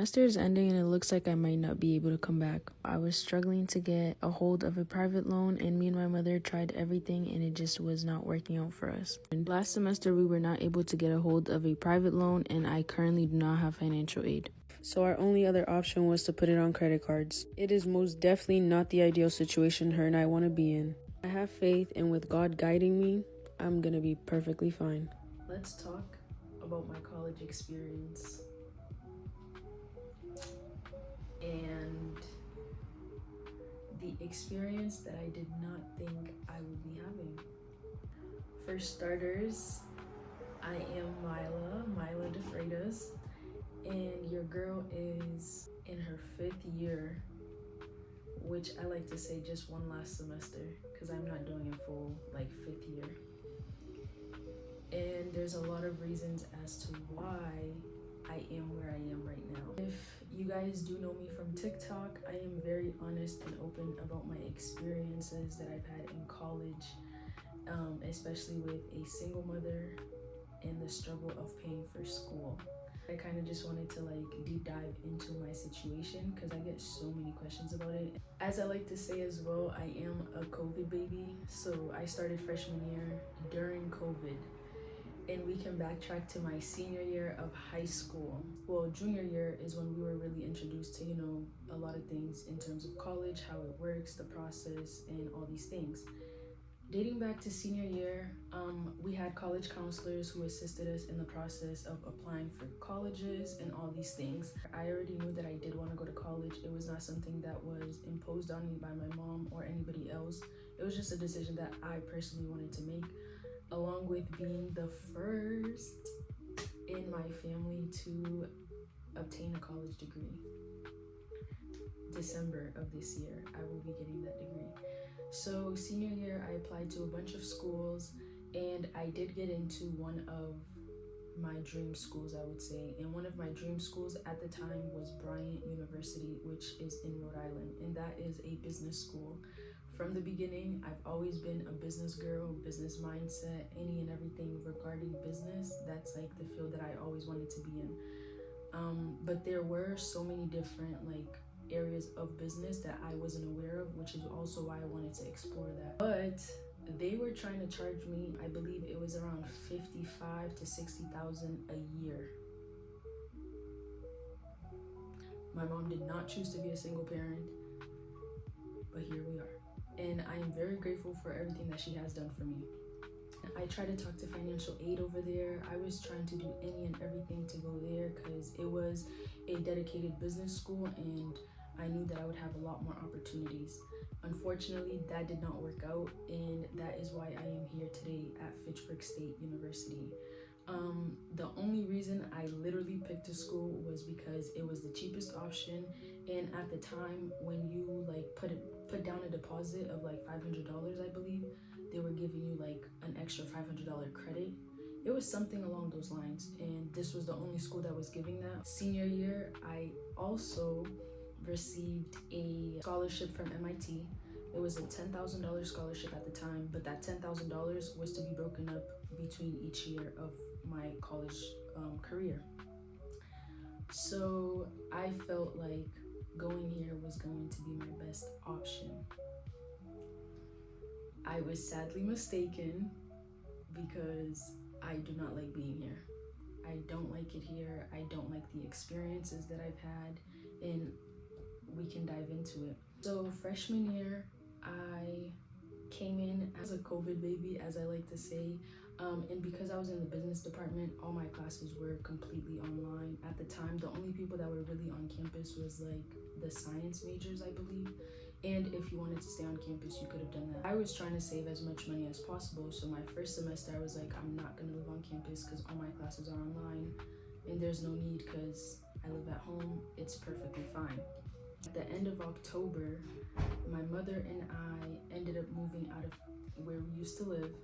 Semester is ending and it looks like I might not be able to come back. I was struggling to get a hold of a private loan, and me and my mother tried everything and it just was not working out for us. And last semester we were not able to get a hold of a private loan, and I currently do not have financial aid. So our only other option was to put it on credit cards. It is most definitely not the ideal situation her and I want to be in. I have faith, and with God guiding me, I'm gonna be perfectly fine. Let's talk about my college experience and the experience that I did not think I would be having. For starters, I am Mila DeFreitas, and your girl is in her 5th year, which I like to say just one last semester because I'm not doing a full 5th year. And there's a lot of reasons as to why I am where I am right now. If you guys do know me from TikTok, I am very honest and open about my experiences that I've had in college, especially with a single mother and the struggle of paying for school. I kind of just wanted to deep dive into my situation because I get so many questions about it. As I like to say as well, I am a COVID baby, so I started freshman year during COVID. And we can backtrack to my senior year of high school. Well, junior year is when we were really introduced to, a lot of things in terms of college, how it works, the process, and all these things. Dating back to senior year, we had college counselors who assisted us in the process of applying for colleges and all these things. I already knew that I did want to go to college. It was not something that was imposed on me by my mom or anybody else. It was just a decision that I personally wanted to make, along with being the first in my family to obtain a college degree. December of this year, I will be getting that degree. So senior year, I applied to a bunch of schools, and I did get into one of my dream schools, I would say. And one of my dream schools at the time was Bryant University, which is in Rhode Island, and that is a business school. From the beginning, I've always been a business girl, business mindset, any and everything regarding business. That's the field that I always wanted to be in. But there were so many different areas of business that I wasn't aware of, which is also why I wanted to explore that. But they were trying to charge me, I believe it was around $55,000 to $60,000 a year. My mom did not choose to be a single parent, but here we are. And I am very grateful for everything that she has done for me. I tried to talk to financial aid over there. I was trying to do any and everything to go there because it was a dedicated business school, and I knew that I would have a lot more opportunities. Unfortunately, that did not work out, and that is why I am here today at Fitchburg State University. The only reason I literally picked a school was because it was the cheapest option, and at the time when you put down a deposit of $500, I believe, they were giving you an extra $500 credit. It was something along those lines, and this was the only school that was giving that. Senior year, I also received a scholarship from MIT. It was a $10,000 scholarship at the time, but that $10,000 was to be broken up between each year of my college career. So I felt like going here was going to be my best option. I was sadly mistaken because I do not like being here. I don't like it here. I don't like the experiences that I've had, and we can dive into it. So freshman year, I came in as a COVID baby, as I like to say, and because I was in the business department, all my classes were completely online. At the time, the only people that were really on campus was the science majors, I believe. And if you wanted to stay on campus, you could have done that. I was trying to save as much money as possible, so my first semester, I was I'm not gonna live on campus because all my classes are online, and there's no need because I live at home. It's perfectly fine. At the end of October, my mother and I ended up moving out of where we used to live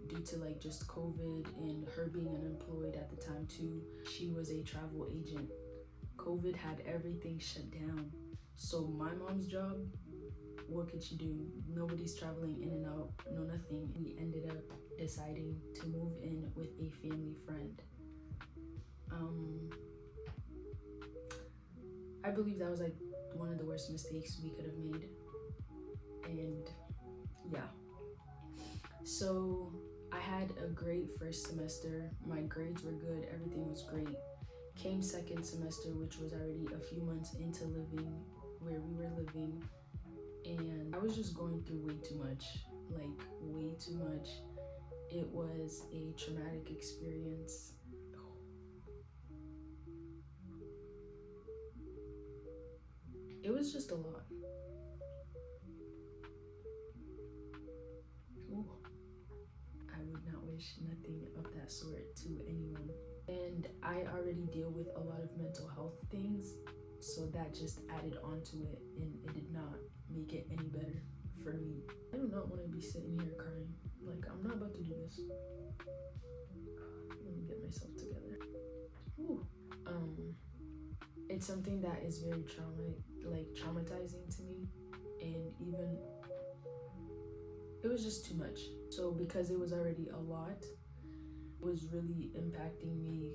due to just COVID and her being unemployed at the time too. She was a travel agent. COVID had everything shut down. So my mom's job, what could she do? Nobody's traveling in and out, no nothing. We ended up deciding to move in with a family friend. I believe that was like one of the worst mistakes we could have made. And yeah, so I had a great first semester. My grades were good, everything was great. Came second semester, which was already a few months into living where we were living, and I was just going through way too much, like way too much. It was a traumatic experience. It was just a lot. Ooh, I would not wish nothing of that sort to anyone. And I already deal with a lot of mental health things, so that just added onto it, and it did not make it any better for me. I do not want to be sitting here crying. Like, I'm not about to do this. Let me get myself together. Ooh. It's something that is very traumatizing to me, and even it was just too much. So because it was already a lot, it was really impacting me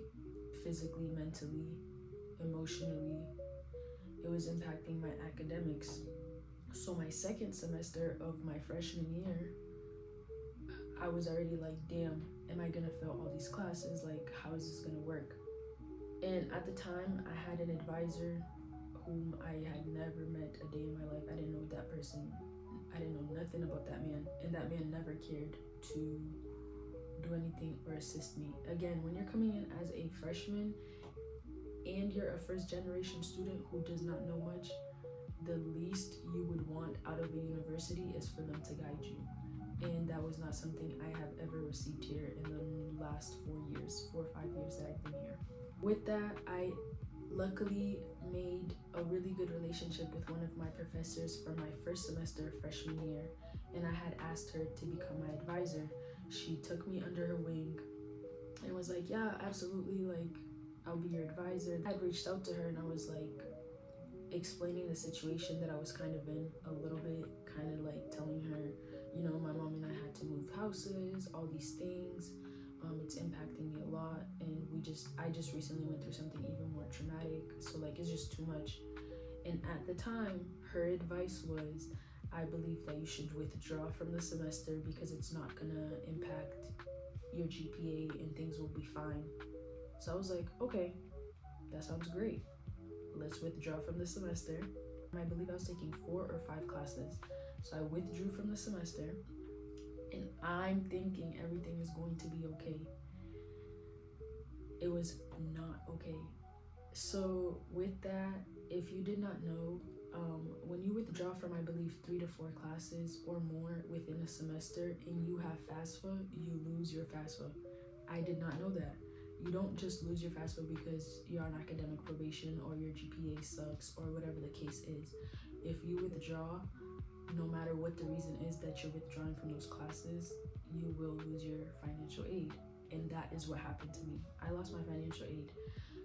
physically, mentally, emotionally. It was impacting my academics. So my second semester of my freshman year, I was already like, damn, am I gonna fail all these classes? Like, how is this gonna work? And at the time, I had an advisor whom I had never met a day in my life. I didn't know that person. I didn't know nothing about that man. And that man never cared to do anything or assist me. Again, when you're coming in as a freshman and you're a first generation student who does not know much, the least you would want out of a university is for them to guide you. And that was not something I have ever received here in the last 4 or 5 years that I've been here. With that, I luckily made a really good relationship with one of my professors for my first semester of freshman year, and I had asked her to become my advisor. She took me under her wing and was like, yeah, absolutely, like, I'll be your advisor. I had reached out to her and I was like explaining the situation that I was kind of in a little bit, kind of like telling her, you know, my mom and I had to move houses, all these things. It's impacting me a lot, and I just recently went through something even more traumatic, so like it's just too much. And at the time, her advice was, I believe that you should withdraw from the semester because it's not gonna impact your GPA and things will be fine. So I was like, okay, that sounds great. Let's withdraw from the semester. I believe I was taking 4 or 5 classes. So I withdrew from the semester, and I'm thinking everything is going to be okay. It was not okay. So with that, if you did not know, when you withdraw from, I believe, 3 to 4 classes or more within a semester and you have FAFSA, you lose your FAFSA. I did not know that. You don't just lose your FAFSA because you're on academic probation or your GPA sucks or whatever the case is. If you withdraw, no matter what the reason is that you're withdrawing from those classes, you will lose your financial aid. And that is what happened to me. I lost my financial aid.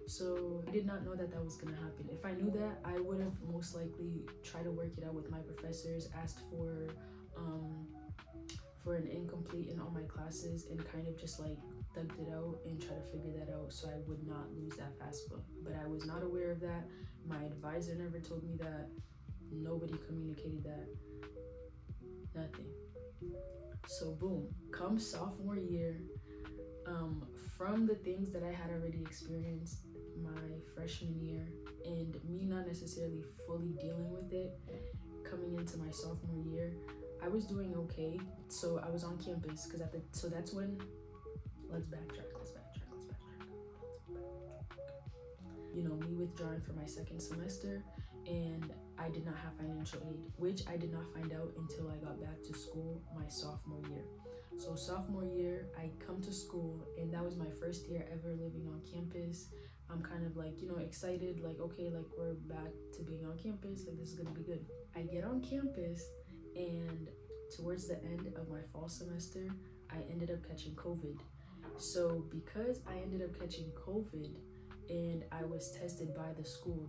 So I did not know that that was gonna happen. If I knew that, I would have most likely tried to work it out with my professors, asked for an incomplete in all my classes, and kind of just like thugged it out and try to figure that out so I would not lose that FAFSA. But I was not aware of that. My advisor never told me that. Nobody communicated that. Nothing. So boom, come sophomore year, from the things that I had already experienced my freshman year and me not necessarily fully dealing with it, coming into my sophomore year, I was doing okay. So I was on campus because so that's when, let's backtrack. You know, me withdrawing for my second semester, and I did not have financial aid, which I did not find out until I got back to school my sophomore year. So sophomore year, I come to school, and that was my first year ever living on campus. I'm kind of like, you know, excited, like, okay, like we're back to being on campus, like this is gonna be good. I get on campus, and towards the end of my fall semester, I ended up catching COVID. So because I ended up catching COVID, and I was tested by the school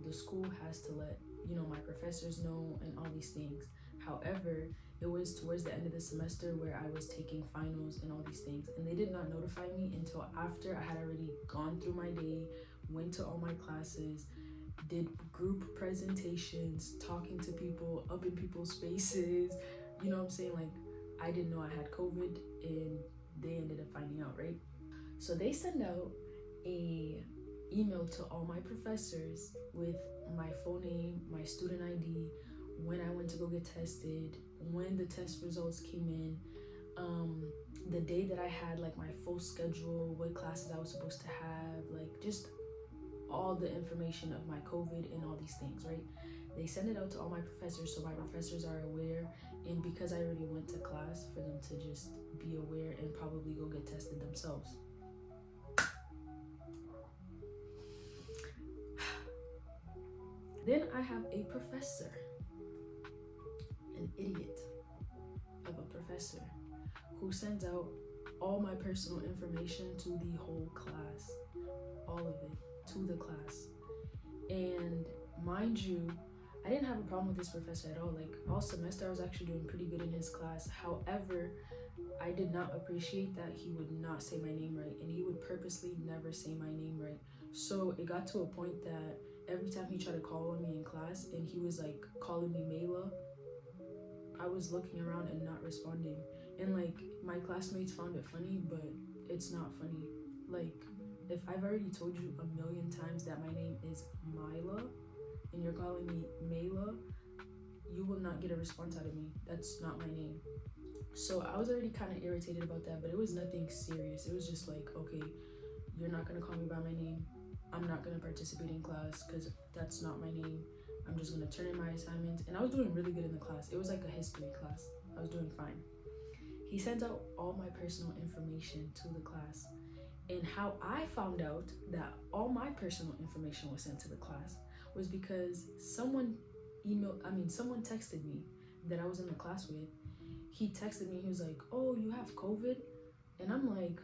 has to let, you know, my professors know and all these things. However, it was towards the end of the semester where I was taking finals and all these things, and they did not notify me until after I had already gone through my day, went to all my classes, did group presentations, talking to people, up in people's faces. You know what I'm saying? Like, I didn't know I had COVID, and they ended up finding out, right? So they send out a email to all my professors with my full name, my student ID, when I went to go get tested, when the test results came in, the day that I had like my full schedule, what classes I was supposed to have, like just all the information of my COVID and all these things, right? They send it out to all my professors so my professors are aware, and because I already went to class, for them to just be aware and probably go get tested themselves. Then I have a professor, an idiot of a professor, who sends out all my personal information to the whole class, all of it, to the class. And mind you, I didn't have a problem with this professor at all. Like, all semester I was actually doing pretty good in his class. However, I did not appreciate that he would not say my name right, and he would purposely never say my name right. So it got to a point that every time he tried to call on me in class and he was like calling me Mayla, I was looking around and not responding. And like, my classmates found it funny, but it's not funny. Like, if I've already told you a million times that my name is Myla and you're calling me Mayla, you will not get a response out of me. That's not my name. So I was already kind of irritated about that, but it was nothing serious. It was just like, okay, you're not gonna call me by my name. I'm not gonna participate in class because that's not my name. I'm just gonna turn in my assignments. And I was doing really good in the class. It was like a history class. I was doing fine. He sends out all my personal information to the class. And how I found out that all my personal information was sent to the class was because someone texted me that I was in the class with. He texted me, he was like, oh, you have COVID? And I'm like,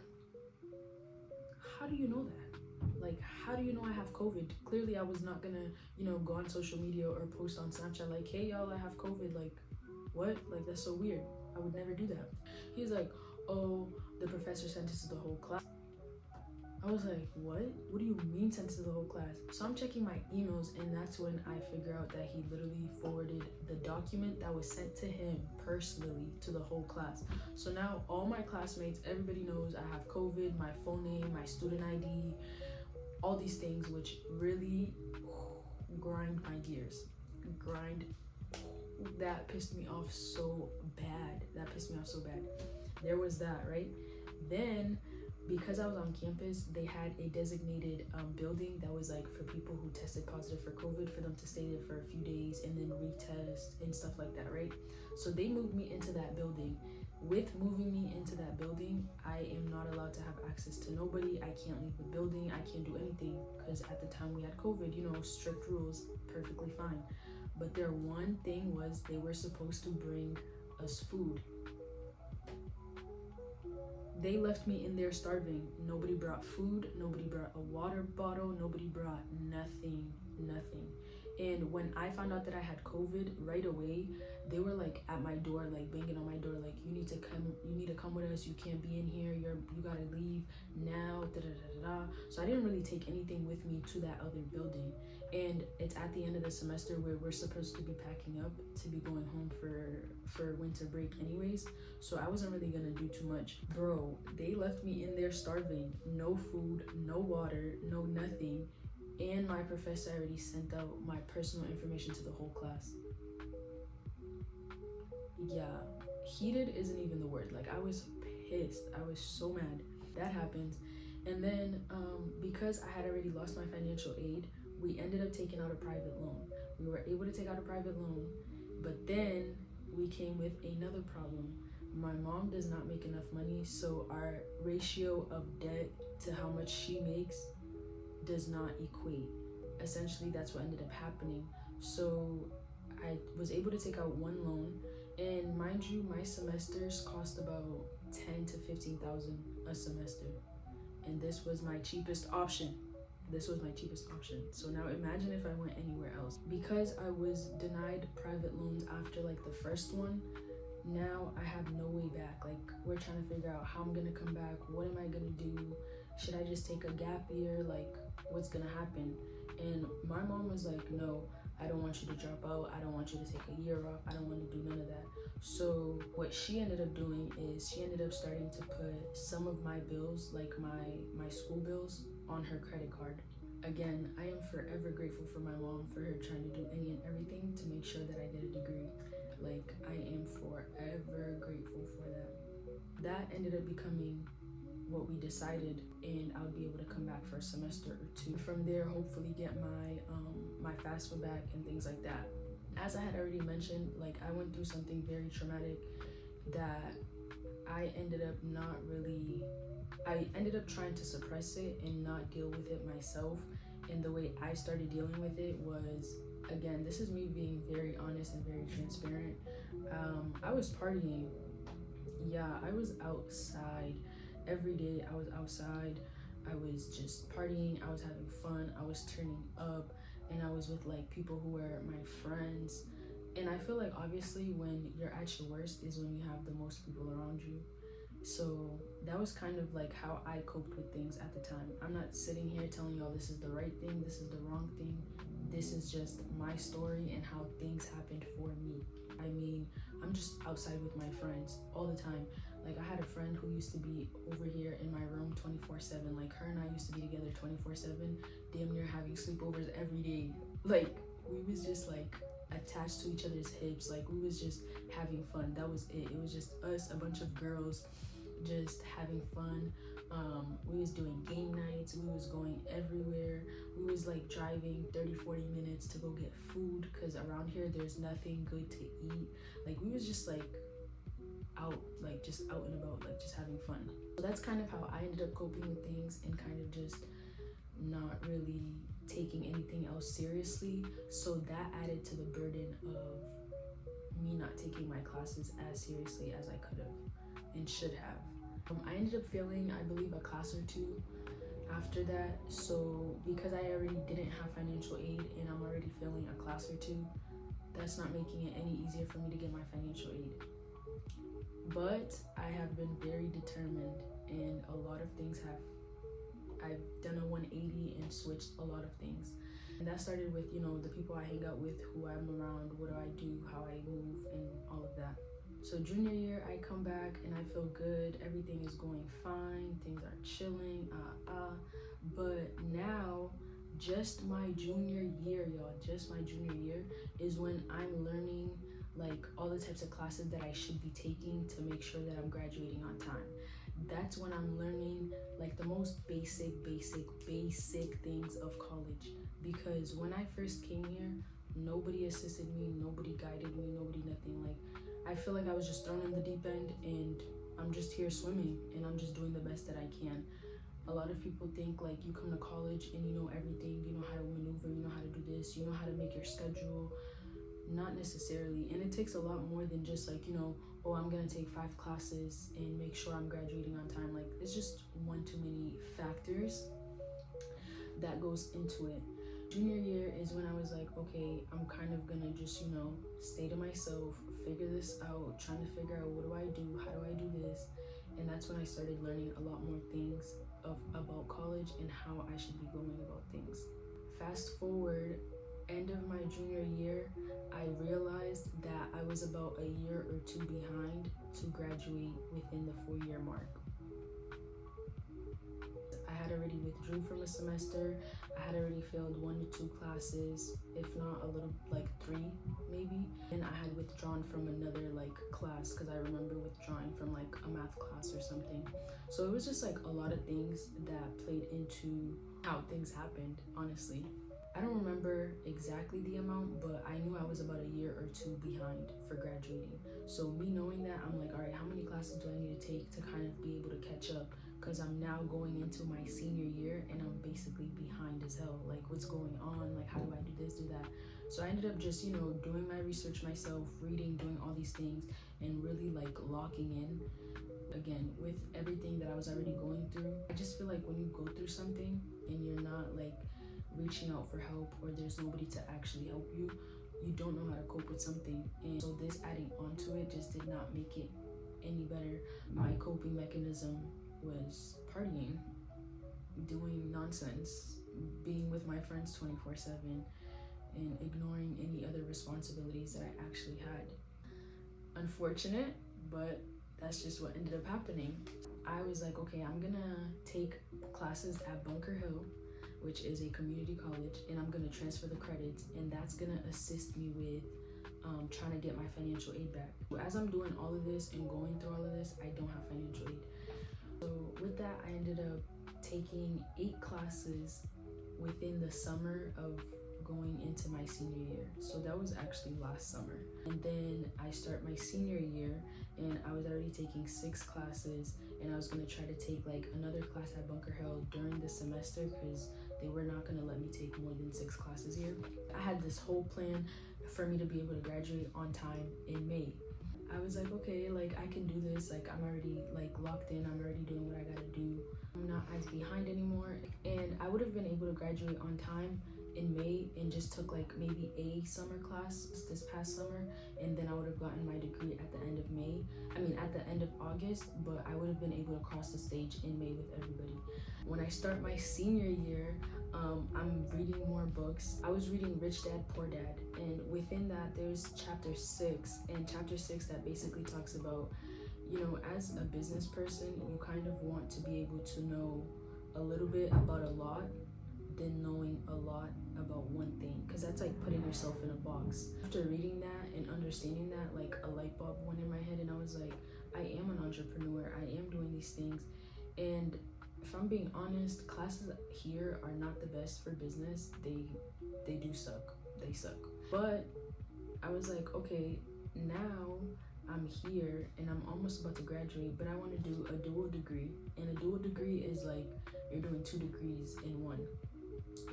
how do you know that? Like, how do you know I have COVID? Clearly I was not gonna, go on social media or post on Snapchat like, hey y'all, I have COVID. Like, what? Like, that's so weird. I would never do that. He's like, oh, the professor sent it to the whole class. I was like, what? What do you mean sent to the whole class? So I'm checking my emails, and that's when I figure out that he literally forwarded the document that was sent to him personally to the whole class. So now all my classmates, everybody knows I have COVID, my full name, my student ID, all these things, which really grind my gears. That pissed me off so bad. There was that, right? Then, because I was on campus, they had a designated building that was like for people who tested positive for COVID, for them to stay there for a few days and then retest and stuff like that, right? So they moved me into that building. With moving me into that building, I am not allowed to have access to nobody. I can't leave the building. I can't do anything because at the time we had COVID, strict rules, perfectly fine. But their one thing was they were supposed to bring us food. They left me in there starving. Nobody brought food, nobody brought a water bottle, nobody brought nothing. And when I found out that I had COVID right away, they were like at my door, like banging on my door, like, you need to come with us, you can't be in here, you gotta leave now, So I didn't really take anything with me to that other building. And it's at the end of the semester where we're supposed to be packing up to be going home for winter break anyways. So I wasn't really gonna do too much. Bro, they left me in there starving, no food, no water, no nothing. And my professor already sent out my personal information to the whole class. Yeah, heated isn't even the word. Like, I was pissed. I was so mad. That happened. And then because I had already lost my financial aid, we ended up taking out a private loan. We were able to take out a private loan, but then we came with another problem. My mom does not make enough money, so our ratio of debt to how much she makes does not equate. Essentially, that's what ended up happening. So I was able to take out one loan, and mind you, my semesters cost about 10 to 15,000 a semester, and this was my cheapest option. So now imagine if I went anywhere else. Because I was denied private loans after like the first one, now I have no way back. Like, we're trying to figure out how I'm gonna come back. What am I gonna do? Should I just take a gap year? Like, what's gonna happen? And my mom was like, no, I don't want you to drop out. I don't want you to take a year off. I don't want to do none of that. So what she ended up doing is she ended up starting to put some of my bills, like my school bills, on her credit card. Again, I am forever grateful for my mom for her trying to do any and everything to make sure that I get a degree. Like, I am forever grateful for that. That ended up becoming what we decided, and I would be able to come back for a semester or two. From there, hopefully get my FAFSA back and things like that. As I had already mentioned, like, I went through something very traumatic that I ended up trying to suppress it and not deal with it myself. And the way I started dealing with it was, again, this is me being very honest and very transparent. I was partying. Yeah, I was outside. Every day I was outside. I was just partying. I was having fun. I was turning up. And I was with like people who were my friends. And I feel like obviously when you're at your worst is when you have the most people around you. So that was kind of like how I coped with things at the time. I'm not sitting here telling y'all this is the right thing, this is the wrong thing. This is just my story and how things happened for me. I mean, I'm just outside with my friends all the time. Like, I had a friend who used to be over here in my room 24/7. Like, her and I used to be together 24/7, damn near having sleepovers every day. Like, we was just like attached to each other's hips. Like, we was just having fun. That was it. It was just us, a bunch of girls, just having fun. We was doing game nights. We was going everywhere. We was like driving 30-40 minutes to go get food, because around here there's nothing good to eat. Like, we was just like out, like just out and about, like just having fun. So that's kind of how I ended up coping with things, and kind of just not really taking anything else seriously. So that added to the burden of me not taking my classes as seriously as I could have and should have. I ended up failing, I believe, a class or two after that. So because I already didn't have financial aid and I'm already failing a class or two, that's not making it any easier for me to get my financial aid. But I have been very determined, and a lot of things I've done a 180 and switched a lot of things. And that started with, you know, the people I hang out with, who I'm around, what do I do, how I move, and all of that. So junior year, I come back and I feel good. Everything is going fine. Things are chilling. But now, just my junior year, y'all, just my junior year is when I'm learning like all the types of classes that I should be taking to make sure that I'm graduating on time. That's when I'm learning like the most basic things of college. Because when I first came here, nobody assisted me, nobody guided me, nobody nothing. Like, I feel like I was just thrown in the deep end, and I'm just here swimming, and I'm just doing the best that I can. A lot of people think like you come to college and you know everything, you know how to maneuver, you know how to do this, you know how to make your schedule. Not necessarily. And it takes a lot more than just like, you know, oh, I'm gonna take 5 classes and make sure I'm graduating on time. Like, it's just one too many factors that goes into it. Junior year is when I was like, okay, I'm kind of gonna just, you know, stay to myself, figure this out, trying to figure out what do I do, how do I do this. And that's when I started learning a lot more things about college and how I should be going about things. Fast forward, end of my junior year, I realized that I was about a year or two behind to graduate within the 4-year mark. I had already withdrew from a semester. I had already failed 1 to 2 classes, if not a little, like 3 maybe. And I had withdrawn from another like class, because I remember withdrawing from like a math class or something. So it was just like a lot of things that played into how things happened, honestly. I don't remember exactly the amount, but I knew I was about a year or 2 behind for graduating. So me knowing that, I'm like, all right, how many classes do I need to take to kind of be able to catch up? Because I'm now going into my senior year and I'm basically behind as hell. Like, what's going on? Like, how do I do this, do that? So I ended up just, you know, doing my research myself, reading, doing all these things, and really like locking in. Again, with everything that I was already going through, I just feel like when you go through something and you're not like reaching out for help, or there's nobody to actually help you, you don't know how to cope with something. And so this adding onto it just did not make it any better. My coping mechanism was partying, doing nonsense, being with my friends 24/7 and ignoring any other responsibilities that I actually had. Unfortunate, but that's just what ended up happening. I was like, okay, I'm gonna take classes at Bunker Hill, which is a community college, and I'm gonna transfer the credits, and that's gonna assist me with trying to get my financial aid back. As I'm doing all of this and going through all of this, I don't have financial aid. So with that, I ended up taking 8 classes within the summer of going into my senior year. So that was actually last summer. And then I start my senior year, and I was already taking 6 classes, and I was gonna try to take like another class at Bunker Hill during the semester because they were not gonna let me take more than 6 classes here. I had this whole plan for me to be able to graduate on time in May. I was like, okay, like I can do this, like I'm already like locked in, I'm already doing what I gotta do. I'm not as behind anymore. And I would have been able to graduate on time in May and just took like maybe a summer class this past summer, and then I would have gotten my degree at the end of at the end of August, but I would have been able to cross the stage in May with everybody. When I start my senior year, I'm reading more books. I was reading Rich Dad, Poor Dad, and within that there's chapter 6, and chapter 6 that basically talks about, as a business person, you kind of want to be able to know a little bit about a lot than knowing a lot about one thing, because that's like putting yourself in a box. After reading that and understanding that, like a light bulb went in my head, and I was like, I am an entrepreneur, I am doing these things. And if I'm being honest, classes here are not the best for business. They do suck. They suck. But I was like, okay, now I'm here and I'm almost about to graduate, but I want to do a dual degree. And a dual degree is like you're doing 2 degrees in one.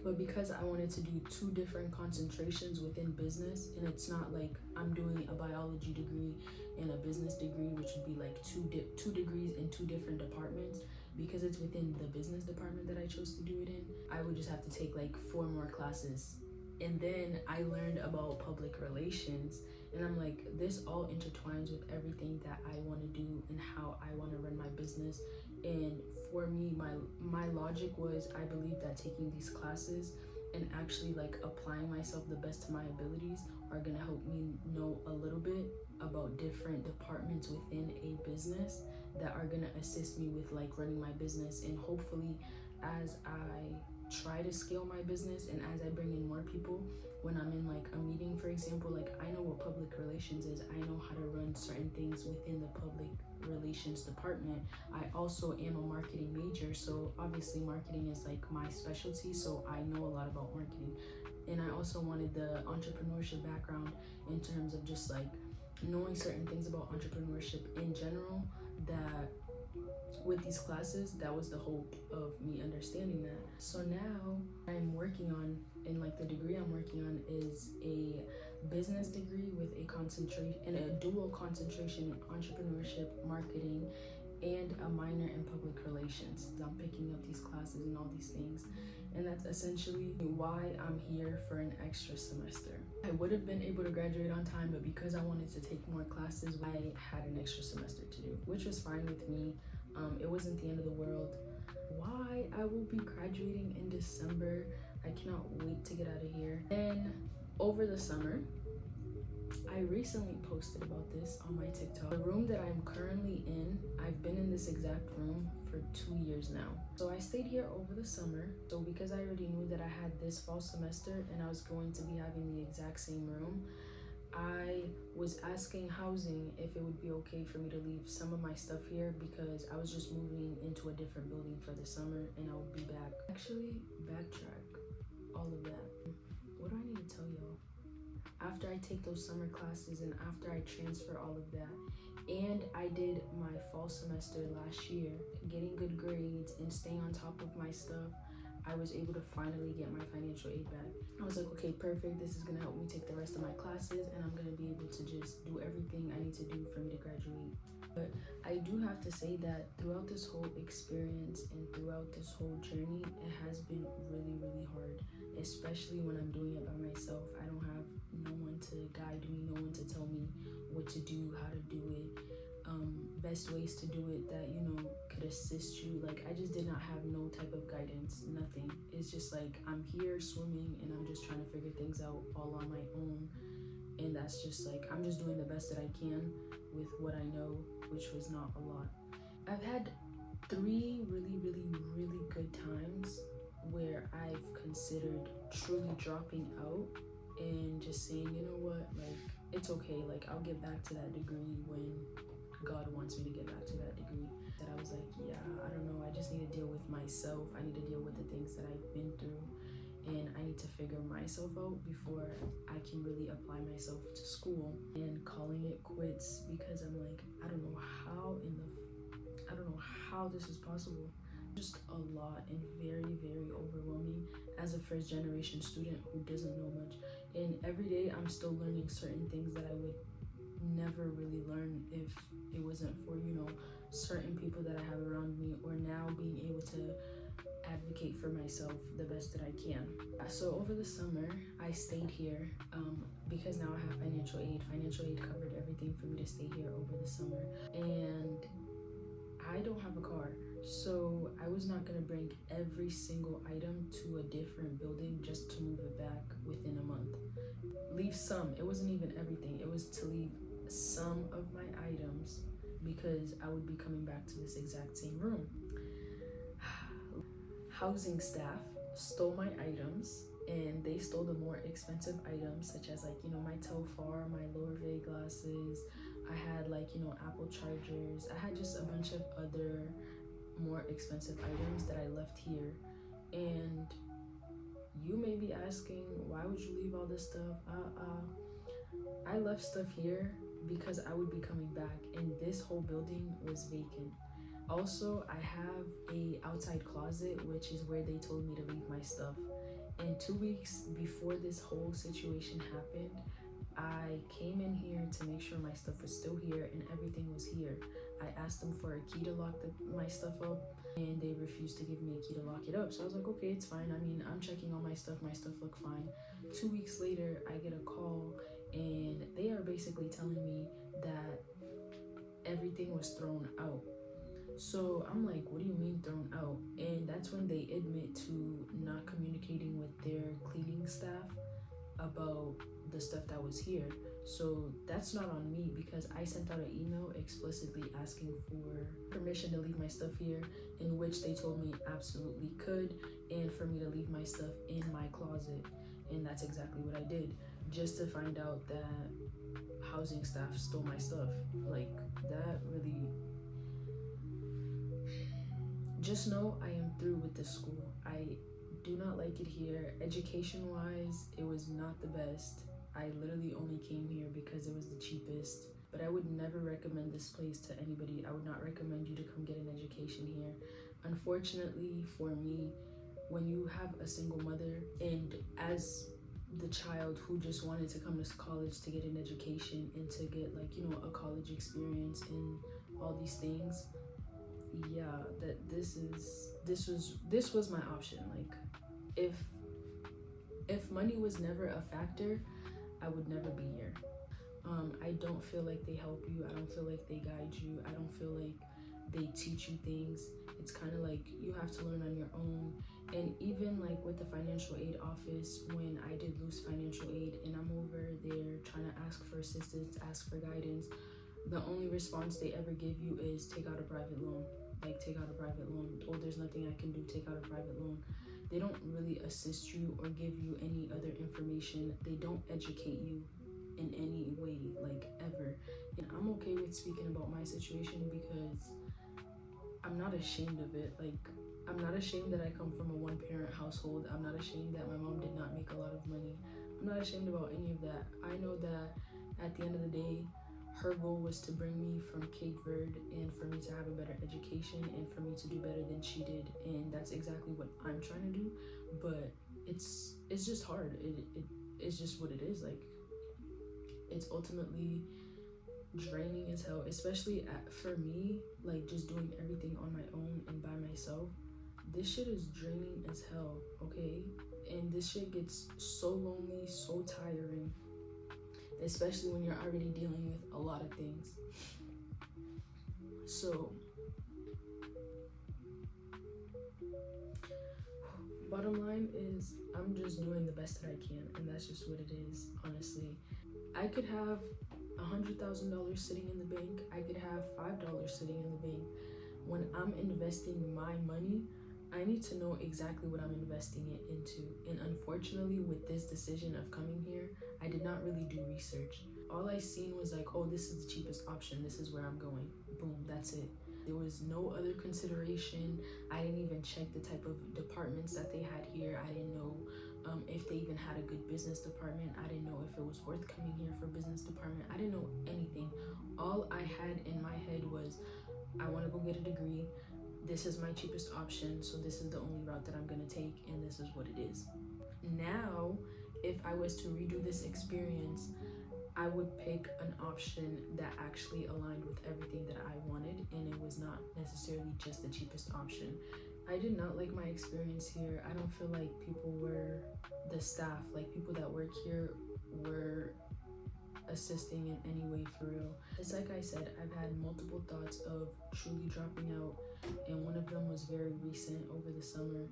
But because I wanted to do 2 different concentrations within business, and it's not like I'm doing a biology degree and a business degree, which would be like two degrees in 2 different departments, because it's within the business department that I chose to do it in, I would just have to take like 4 more classes. And then I learned about public relations, and I'm like, this all intertwines with everything that I want to do and how I want to run my business. And for me, my logic was, I believe that taking these classes and actually like applying myself the best to my abilities are gonna help me know a little bit about different departments within a business that are gonna assist me with like running my business. And hopefully, as I try to scale my business and as I bring in more people, when I'm in like a meeting, for example, like I know what public relations is, I know how to run certain things within the public relations department. I also am a marketing major, so obviously marketing is like my specialty, so I know a lot about marketing. And I also wanted the entrepreneurship background in terms of just like knowing certain things about entrepreneurship in general, that with these classes, that was the hope of me understanding that. So now I'm working on, and like the degree I'm working on is a business degree with a concentration and a dual concentration in entrepreneurship, marketing, and a minor in public relations. I'm picking up these classes and all these things, and that's essentially why I'm here for an extra semester. I would have been able to graduate on time, but because I wanted to take more classes, I had an extra semester to do, which was fine with me. It wasn't the end of the world. Why I will be graduating in December. I cannot wait to get out of here. Then over the summer, I recently posted about this on my TikTok. The room that I'm currently in, I've been in this exact room for 2 years now. So I stayed here over the summer. So because I already knew that I had this fall semester and I was going to be having the exact same room, I was asking housing if it would be okay for me to leave some of my stuff here, because I was just moving into a different building for the summer and I would be back. Actually, backtrack all of that. What do I need to tell y'all? After I take those summer classes and after I transfer all of that, and I did my fall semester last year, getting good grades and staying on top of my stuff, I was able to finally get my financial aid back. I was like, okay, perfect. This is gonna help me take the rest of my classes, and I'm gonna be able to just do everything I need to do for me to graduate. But I do have to say that throughout this whole experience and throughout this whole journey, it has been really, really hard, especially when I'm doing it by myself. I don't have no one to guide me, no one to tell me what to do, how to do it, best ways to do it that, could assist you. Like, I just did not have no type of guidance, nothing. It's just like, I'm here swimming and I'm just trying to figure things out all on my own. And that's just like, I'm just doing the best that I can with what I know, which was not a lot. I've had 3 really good times where I've considered truly dropping out and just saying, you know what, like, it's okay, like, I'll get back to that degree when God wants me to get back to that degree. That I was like, yeah, I don't know, I just need to deal with myself. I need to deal with the things that I've been through, and I need to figure myself out before I can really apply myself to school. And calling it quits, because I'm like, I don't know how this is possible. Just a lot, and very overwhelming as a first generation student who doesn't know much. And every day I'm still learning certain things that I would never really learn if it wasn't for, you know, certain people that I have around me, or now being able to advocate for myself the best that I can. So over the summer I stayed here because now I have financial aid. Financial aid covered everything for me to stay here over the summer, and I don't have a car, so I was not gonna bring every single item to a different building just to move it back within a month. Leave some, it wasn't even everything, it was to leave some of my items because I would be coming back to this exact same room. Housing staff stole my items, and they stole the more expensive items, such as, like, you know, my Telfar, my Lorve glasses. I had, like, you know, Apple chargers. I had just a bunch of other more expensive items that I left here. And you may be asking, why would you leave all this stuff? I left stuff here because I would be coming back, and this whole building was vacant. Also, I have a outside closet, which is where they told me to leave my stuff. And 2 weeks before this whole situation happened, I came in here to make sure my stuff was still here and everything was here. I asked them for a key to lock my stuff up, and they refused to give me a key to lock it up. So I was like, okay, it's fine. I mean, I'm checking all my stuff look fine. 2 weeks later, I get a call, and they are basically telling me that everything was thrown out. So I'm like, what do you mean thrown out? And that's when they admit to not communicating with their cleaning staff about the stuff that was here. So that's not on me, because I sent out an email explicitly asking for permission to leave my stuff here, in which they told me absolutely could, and for me to leave my stuff in my closet. And that's exactly what I did, just to find out that housing staff stole my stuff. Like, that really... Just know I am through with this school. I do not like it here. Education-wise, it was not the best. I literally only came here because it was the cheapest. But I would never recommend this place to anybody. I would not recommend you to come get an education here. Unfortunately for me, when you have a single mother, and as the child who just wanted to come to college to get an education and to get, like, you know, a college experience and all these things, yeah, that this was my option. Like, if money was never a factor, I would never be here. I don't feel like they help you. I don't feel like they guide you. I don't feel like they teach you things. It's kind of like you have to learn on your own. And even like with the financial aid office, when I did lose financial aid and I'm over there trying to ask for assistance, ask for guidance, the only response they ever give you is take out a private loan. Like, take out a private loan. Oh, there's nothing I can do, take out a private loan. They don't really assist you or give you any other information. They don't educate you in any way, like, ever. And I'm okay with speaking about my situation because I'm not ashamed of it. Like, I'm not ashamed that I come from a one-parent household. I'm not ashamed that my mom did not make a lot of money. I'm not ashamed about any of that. I know that at the end of the day, her goal was to bring me from Cape Verde and for me to have a better education and for me to do better than she did. And that's exactly what I'm trying to do. But it's just hard. It's just what it is. Like, it's ultimately draining as hell, especially for me, like, just doing everything on my own and by myself. This shit is draining as hell, okay? And this shit gets so lonely, so tiring, especially when you're already dealing with a lot of things. So Bottom line is, I'm just doing the best that I can, and that's just what it is, honestly. I could have $100,000 sitting in the bank. I could have $5 sitting in the bank. When I'm investing my money, I need to know exactly what I'm investing it into. And unfortunately, with this decision of coming here, I did not really do research. All I seen was like, oh, this is the cheapest option. This is where I'm going. Boom, that's it. There was no other consideration. I didn't even check the type of departments that they had here. I didn't know if they even had a good business department. I didn't know if it was worth coming here for business department. I didn't know anything. All I had in my head was, I want to go get a degree. This is my cheapest option, so this is the only route that I'm going to take, and this is what it is. Now, if I was to redo this experience, I would pick an option that actually aligned with everything that I wanted, and it was not necessarily just the cheapest option. I did not like my experience here. I don't feel like the staff, like people that work here, were assisting in any way for real. It's like I said, I've had multiple thoughts of truly dropping out, and one of them was very recent over the summer.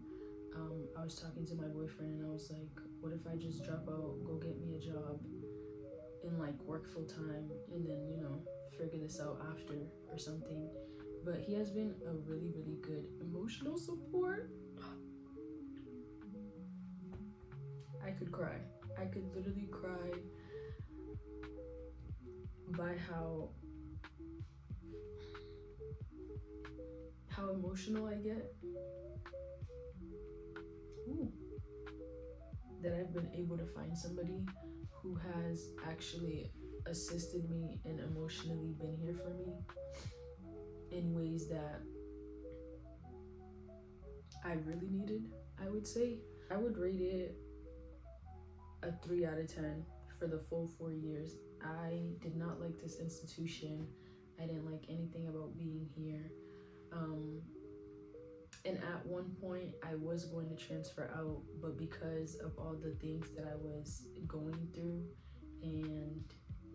I was talking to my boyfriend and I was like, what if I just drop out, go get me a job, and like work full time, and then figure this out after or something. But he has been a really, really good emotional support. I could cry. I could literally cry by how emotional I get. That I've been able to find somebody who has actually assisted me and emotionally been here for me in ways that I really needed, I would say. I would rate it a 3 out of 10 for the full 4 years. I did not like this institution. I didn't like anything about being here. And at one point I was going to transfer out, but because of all the things that I was going through and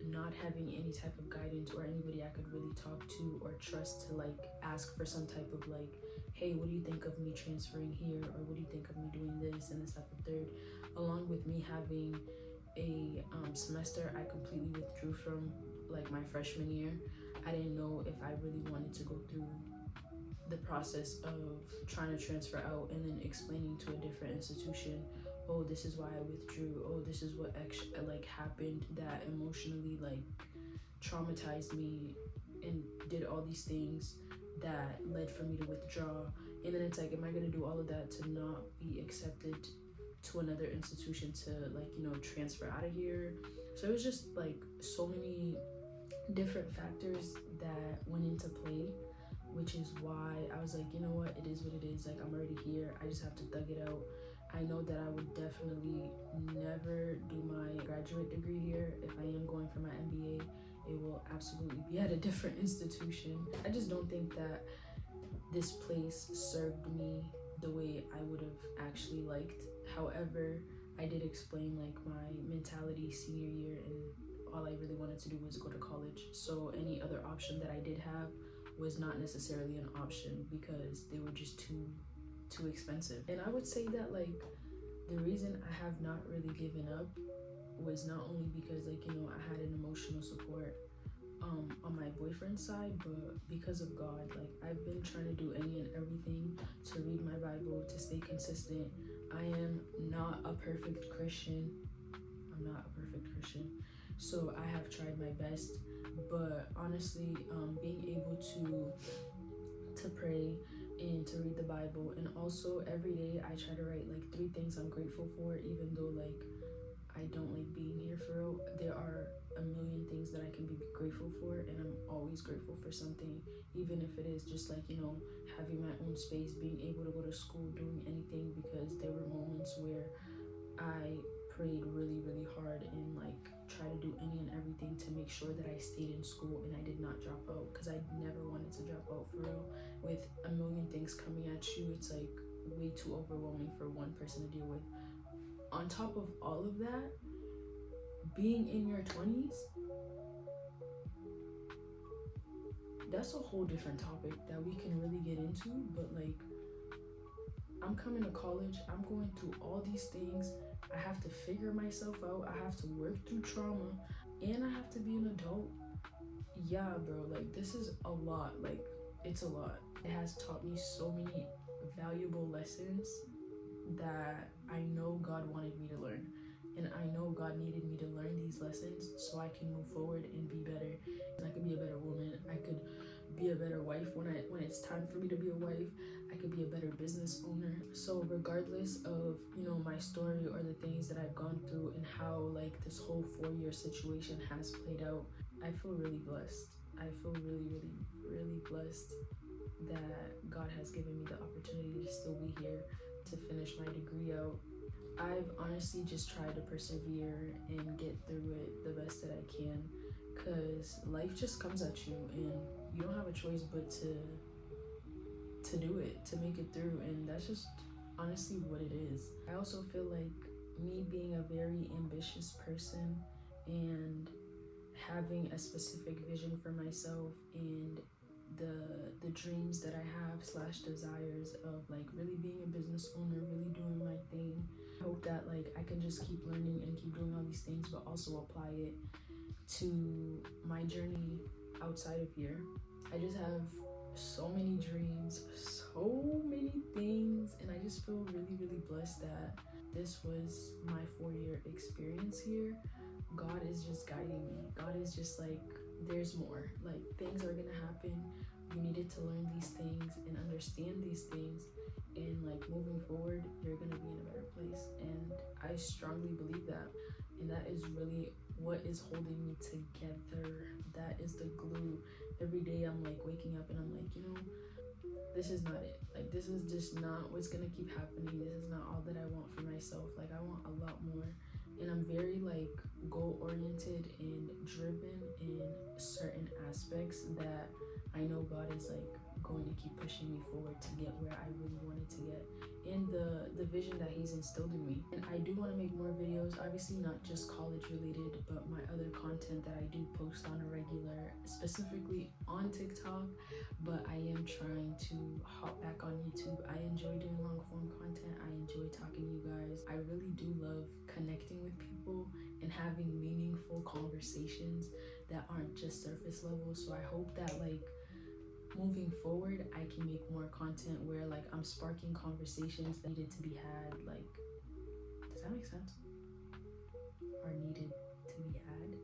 not having any type of guidance or anybody I could really talk to or trust to like ask for some type of like, hey, what do you think of me transferring here, or what do you think of me doing this and this, that, and third, along with me having a semester I completely withdrew from, like my freshman year. I didn't know if I really wanted to go through the process of trying to transfer out and then explaining to a different institution, oh, this is why I withdrew, oh, this is what like happened that emotionally like traumatized me and did all these things that led for me to withdraw. And then it's like, am I gonna do all of that to not be accepted to another institution to like transfer out of here? So it was just like so many different factors that went into play, which is why I was like, you know what, it is what it is. Like, I'm already here, I just have to thug it out. I know that I would definitely never do my graduate degree here. If I am going for my MBA, it will absolutely be at a different institution. I just don't think that this place served me the way I would have actually liked. However, I did explain like my mentality senior year, and all I really wanted to do was go to college. So any other option that I did have was not necessarily an option because they were just too expensive. And I would say that like the reason I have not really given up was not only because like I had an emotional support on my boyfriend's side, but because of God. Like, I've been trying to do any and everything to read my Bible, to stay consistent. I am not a perfect Christian. So I have tried my best, but honestly, being able to pray and to read the Bible, and also every day I try to write like 3 things I'm grateful for, even though like I don't like being here for real. There are a million things that I can be grateful for, and I'm always grateful for something, even if it is just like having my own space, being able to go to school, doing anything, because there were moments where I prayed really, really hard and like try to do any and everything to make sure that I stayed in school and I did not drop out, because I never wanted to drop out for real. With a million things coming at you, it's like way too overwhelming for one person to deal with. On top of all of that, being in your 20s, that's a whole different topic that we can really get into, but like I'm coming to college, I'm going through all these things, I have to figure myself out, I have to work through trauma, and I have to be an adult. Yeah, bro, like this is a lot. Like, it's a lot. It has taught me so many valuable lessons that I know God wanted me to learn. And I know God needed me to learn these lessons so I can move forward and be better. And I could be a better woman. I could be a better wife when it's time for me to be a wife. I could be a better business owner. So regardless of, my story or the things that I've gone through and how like this whole 4-year situation has played out, I feel really blessed. I feel really, really, really blessed that God has given me the opportunity to still be here, to finish my degree out. I've honestly just tried to persevere and get through it the best that I can, because life just comes at you and you don't have a choice but to do it, to make it through, and that's just honestly what it is. I also feel like me being a very ambitious person and having a specific vision for myself and the dreams that I have / desires of like really being a business owner, really doing my thing. I hope that like I can just keep learning and keep doing all these things, but also apply it to my journey outside of here. I just have so many dreams, so many things, and I just feel really, really blessed that this was my 4-year experience here. God is just guiding me. God is just like, there's more. Like, things are gonna happen. You needed to learn these things and understand these things, and like moving forward, you're gonna be in a better place. And I strongly believe that. And that is really what is holding me together. That is the glue. Every day I'm like waking up and I'm like, this is not it. Like, this is just not what's gonna keep happening. This is not all that I want for myself. Like, I want a lot more. And I'm very like goal oriented and driven in certain aspects that I know God is like going to keep pushing me forward to get where I really wanted to get, and the vision that He's instilled in me. And I do want to make more videos, obviously not just college related, but my other content that I do post on a regular, specifically on TikTok, but I am trying to hop back on YouTube. I enjoy doing long form content. I enjoy talking to you guys. I really do love connecting with people and having meaningful conversations that aren't just surface level. So I hope that like moving forward, I can make more content where like I'm sparking conversations that needed to be had. Like, does that make sense? Or needed to be had.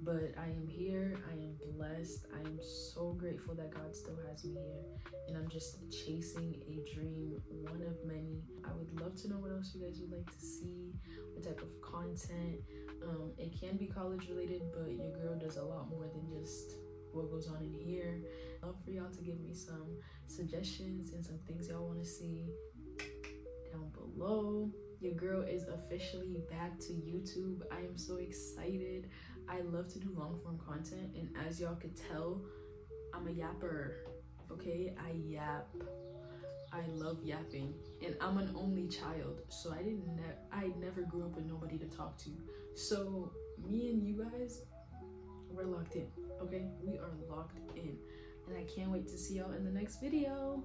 But I am here, I am blessed, I am so grateful that God still has me here, and I'm just chasing a dream, one of many. I would love to know what else you guys would like to see, what type of content. It can be college related, but your girl does a lot more than just what goes on in here. I'd love for y'all to give me some suggestions and some things y'all want to see down below. Your girl is officially back to YouTube. I am so excited. I love to do long form content, and as y'all could tell, I'm a yapper. Okay, I yap. I love yapping, and I'm an only child, so I never grew up with nobody to talk to. So me and you guys, we're locked in. Okay, we are locked in, and I can't wait to see y'all in the next video.